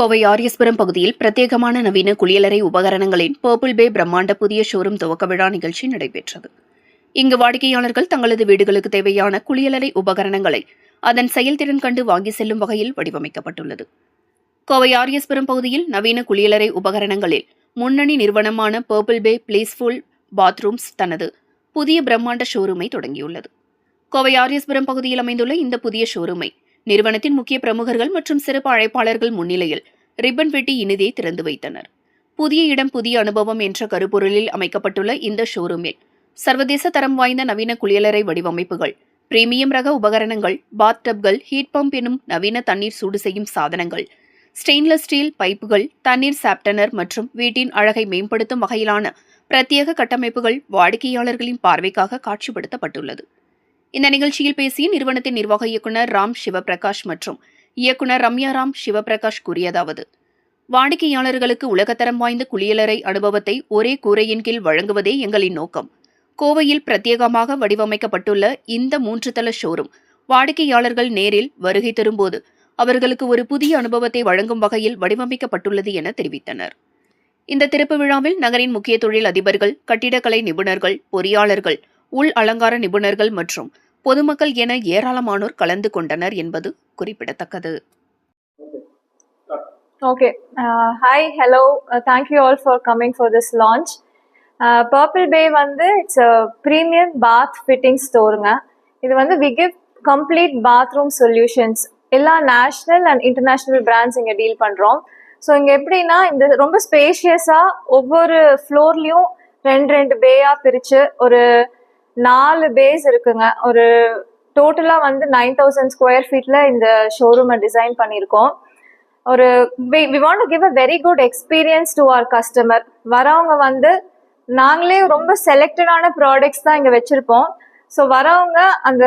கோவை ஆரியஸ்புரம் பகுதியில் பிரத்யேகமான நவீன குளியலறை உபகரணங்களின் பர்பிள் பே பிரம்மாண்ட புதிய ஷோரூம் துவக்க விழா நிகழ்ச்சி நடைபெற்றது. இங்கு வாடிக்கையாளர்கள் தங்களது வீடுகளுக்கு தேவையான குளியலறை உபகரணங்களை அதன் செயல்திறன் கண்டு வாங்கி செல்லும் வகையில் வடிவமைக்கப்பட்டுள்ளது. கோவை ஆரியஸ்புரம் பகுதியில் நவீன குளியலறை உபகரணங்களில் முன்னணி நிறுவனமான பர்பிள் பே பிளேஸ்ஃபுல் பாத்ரூம்ஸ் தனது புதிய பிரம்மாண்ட ஷோரூமை தொடங்கியுள்ளது. கோவை ஆரியஸ்புரம் பகுதியில் அமைந்துள்ள இந்த புதிய ஷோரூமை நிறுவனத்தின் முக்கிய பிரமுகர்கள் மற்றும் சிறப்பு அழைப்பாளர்கள் முன்னிலையில் ரிப்பன் வெட்டி இனிதே திறந்து வைத்தனர். புதிய இடம் புதிய அனுபவம் என்ற கருப்பொருளில் அமைக்கப்பட்டுள்ள இந்த ஷோரூமில் சர்வதேச தரம் வாய்ந்த நவீன குளியலறை வடிவமைப்புகள், பிரீமியம் ரக உபகரணங்கள், பாத் டப்கள், ஹீட் பம்ப் எனும் நவீன தண்ணீர் சூடு செய்யும் சாதனங்கள், ஸ்டெயின்லெஸ் ஸ்டீல் பைப்புகள், தண்ணீர் சாப்டனர் மற்றும் வீட்டின் அழகை மேம்படுத்தும் வகையிலான பிரத்யேக கட்டமைப்புகள் வாடிக்கையாளர்களின் பார்வைக்காக காட்சிப்படுத்தப்பட்டுள்ளது. இந்த நிகழ்ச்சியில் பேசிய நிறுவனத்தின் நிர்வாக இயக்குநர் ராம் சிவபிரகாஷ் மற்றும் இயக்குநர் ரம்யா ராம் சிவபிரகாஷ் கூறியதாவது: வாடிக்கையாளர்களுக்கு உலகத்தரம் வாய்ந்த குளியலறை அனுபவத்தை ஒரே கூரையின் கீழ் வழங்குவதே எங்களின் நோக்கம். கோவையில் பிரத்யேகமாக வடிவமைக்கப்பட்டுள்ள இந்த 3 தள ஷோரூம் வாடிக்கையாளர்கள் நேரில் வருகை தரும்போது அவர்களுக்கு ஒரு புதிய அனுபவத்தை வழங்கும் வகையில் வடிவமைக்கப்பட்டுள்ளது என தெரிவித்தனர். இந்த திறப்பு விழாவில் நகரின் முக்கிய தொழில் அதிபர்கள், கட்டிடக்கலை நிபுணர்கள், பொறியாளர்கள், உள் அலங்கார நிபுணர்கள் மற்றும் பொதுமக்கள் என ஏராளமானோர் கலந்து கொண்டனர் என்பது குறிப்பிடத்தக்கது. Okay. Hi, hello. Thank you all for coming for this launch. Purple Bay வந்து it's a premium bath fitting storeங்க. இது வந்து we give complete bathroom solutions. எல்லா national and international brands இங்க டீல் பண்றோம். ஸோ இங்க எப்படின்னா இந்த ரொம்ப ஸ்பேஷியஸா ஒவ்வொரு ஃப்ளோர்லயும் ரெண்டு பேயா பிரிச்சு ஒரு 4 பேஸ் இருக்குங்க. ஒரு டோட்டலா வந்து 9000 ஸ்கொயர் ஃபீட்ல இந்த ஷோரூமை டிசைன் பண்ணியிருக்கோம். ஒரு we want to give a very good experience to our customer. வரவங்க வந்து நாங்களே ரொம்ப செலக்டடான ப்ராடக்ட்ஸ் தான் இங்க வச்சிருப்போம். ஸோ வரவங்க அந்த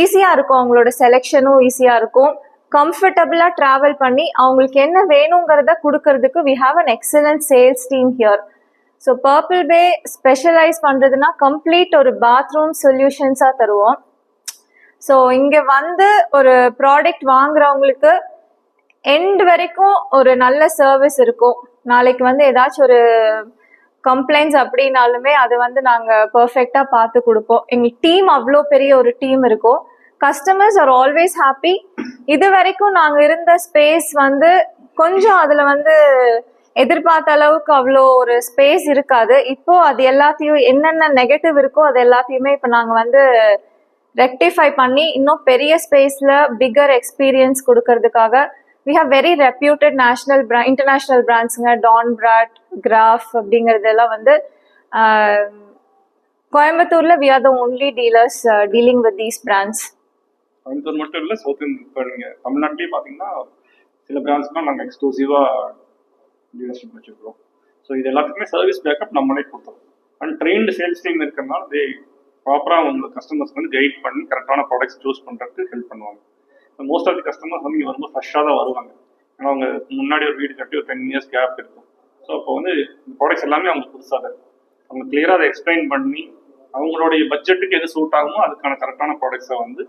ஈஸியா இருக்கும், அவங்களோட செலெக்ஷனும் ஈஸியா இருக்கும். கம்ஃபர்டபுளா டிராவல் பண்ணி அவங்களுக்கு என்ன வேணுங்கிறத கொடுக்கறதுக்கு we have an excellent sales team here. So purple pay specialise பண்றதுன்னா கம்ப்ளீட் ஒரு பாத்ரூம் சொல்யூஷன்ஸா தருவோம். ஸோ இங்க வந்து ஒரு ப்ராடக்ட் வாங்குறவங்களுக்கு எண்ட் வரைக்கும் ஒரு நல்ல சர்வீஸ் இருக்கும். நாளைக்கு வந்து ஏதாச்சும் ஒரு கம்ப்ளைண்ட்ஸ் அப்படின்னாலுமே அது வந்து நாங்கள் பர்ஃபெக்டா பார்த்து கொடுப்போம். எங்களுக்கு டீம் அவ்வளோ பெரிய ஒரு டீம் இருக்கும். Customers are always happy. இது வரைக்கும் நாங்கள் இருந்த ஸ்பேஸ் வந்து கொஞ்சம் அதில் வந்து எதிர்பார்த்த அளவுக்கு அவ்வளோ ஒரு ஸ்பேஸ் இருக்காது. இப்போ அது எல்லாத்தையும் என்னென்ன நெகட்டிவ் இருக்கோ அது எல்லாத்தையுமே இப்போ நாங்கள் வந்து ரெக்டிஃபை பண்ணி இன்னும் பெரிய ஸ்பேஸ்ல பிகர் எக்ஸ்பீரியன்ஸ் கொடுக்கறதுக்காக we have very reputed national brand, international brandsங்க, டான் பிராட், கிராஃப் அப்படிங்கறதெல்லாம் வந்து கோயம்புத்தூர்ல we are the only dealers dealing with these brands. Coimbatore மட்டும் இல்லை, சவுத் இந்தியா தமிழ்நாட்டிலேயே பார்த்தீங்கன்னா சில பிராண்ட்ஸ்லாம் நாங்கள் எக்ஸ்க்ளூசிவா டீலர்ஷிப் வச்சிருக்கோம். ஸோ இது எல்லாத்துக்குமே சர்வீஸ் பேக்கப் நம்மளே கொடுத்தோம். அண்ட் ட்ரெயின்டு சேல்ஸ் டீம் இருக்கிறதுனால ப்ராப்பராக உங்க கஸ்டமர்ஸ்க்கு வந்து கைட் பண்ணி கரெக்டான ப்ராடக்ட்ஸ் சூஸ் பண்ணுறதுக்கு ஹெல்ப் பண்ணுவாங்க. மோஸ்ட் ஆஃப் தி கஸ்டமர்ஸ் வந்து இங்கே வரும்போது ஃப்ரெஷ்ஷாக தான் வருவாங்க. ஏன்னா அவங்க முன்னாடி ஒரு வீடு கட்டி ஒரு 10 years கேப் இருக்கும். ஸோ அப்போ வந்து இந்த ப்ராடக்ட்ஸ் எல்லாமே அவங்களுக்கு புதுசாக தான் இருக்கும். அவங்க கிளியராக அதை எக்ஸ்பிளைன் பண்ணி அவங்களுடைய பட்ஜெட்டுக்கு எது சூட் ஆகுமோ அதுக்கான கரெக்டான ப்ராடக்ட்ஸை வந்து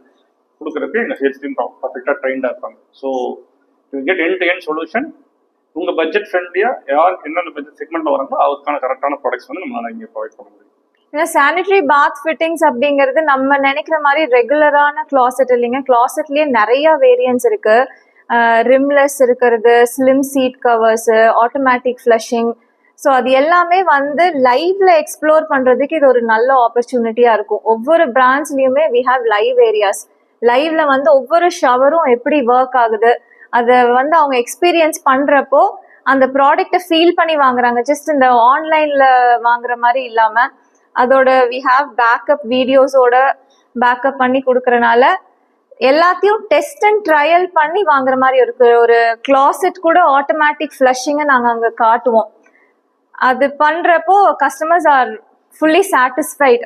கொடுக்குறதுக்கு எங்கள் சேல்ஸ் டீம் பர்ஃபெக்டாக ட்ரெயின்டாக இருப்பாங்க. So to get end to end solution உங்கள் பட்ஜெட் ஃப்ரெண்ட்லியாக யார் என்னென்ன பட்ஜெட் செக்மெண்ட்டில் வராங்களோ அதுக்கான கரெக்டான ப்ராடக்ட்ஸ் வந்து நம்மளால் இங்கே ப்ரொவைட் பண்ண முடியும். சானிட்டரி பாத் ஃபிட்டிங்ஸ் அப்படிங்கிறது நம்ம நினைக்கிற மாதிரி ரெகுலரான கிளாசெட் இல்லைங்க. கிளாசெட்லயே நிறைய வேரியன்ஸ் இருக்கு. ரிம்லெஸ் இருக்கிறது, slim seat covers, automatic flushing. So அது எல்லாமே வந்து லைவ்ல எக்ஸ்ப்ளோர் பண்றதுக்கு இது ஒரு நல்ல ஆப்பர்ச்சுனிட்டியா இருக்கும். ஒவ்வொரு பிரான்ச்லயுமே வி ஹாவ் லைவ் ஏரியாஸ். லைவ்ல வந்து ஒவ்வொரு ஷவரும் எப்படி ஒர்க் ஆகுது அதை வந்து அவங்க எக்ஸ்பீரியன்ஸ் பண்றப்போ அந்த ப்ராடக்டை ஃபீல் பண்ணி வாங்குறாங்க. ஜஸ்ட் இந்த ஆன்லைன்ல வாங்குற மாதிரி இல்லாம அதோட வி ஹாவ் பேக்கப் வீடியோஸோட பேக்கப் பண்ணி கொடுக்கறனால எல்லாத்தையும் டெஸ்ட் அண்ட் ட்ரையல் பண்ணி வாங்குற மாதிரி இருக்கு. ஒரு கிளாசெட் கூட ஆட்டோமேட்டிக் ஃப்ளஷிங்கை நாங்கள் அங்கே காட்டுவோம். அது பண்றப்போ கஸ்டமர்ஸ் ஆர் ஃபுல்லி சாட்டிஸ்ஃபைட்.